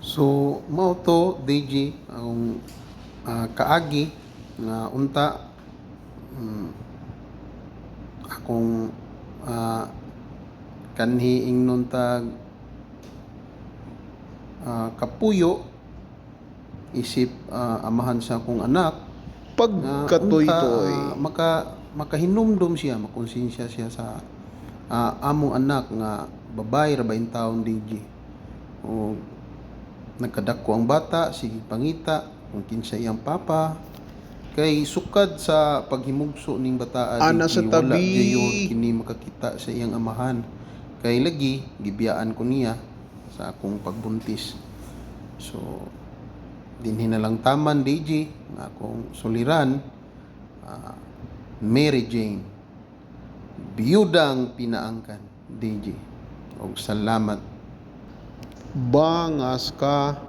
So mao to DJ ang kaagi nga unta mm, akong kanhi ingnon tag kapuyo isip amahan sa akong anak nga unta Pagkatoy-toy. makahinumdum siya, makonsensya siya sa among anak nga babae ra ba in taon DJ. O nagkadako ang bata, sige pangita kung kinsa iyang papa. Kay sukad sa paghimugso ning bataa Ana sa DJ, wala tabi. gayon kini makakita sa iyang amahan. Kay lagi gibiyaan ko niya sa akong pagbuntis. So dinhi na lang taman DJ nga akong suliran, Mary Jane, biyudang pinaangkan DJ. Og salamat. Bangas ka.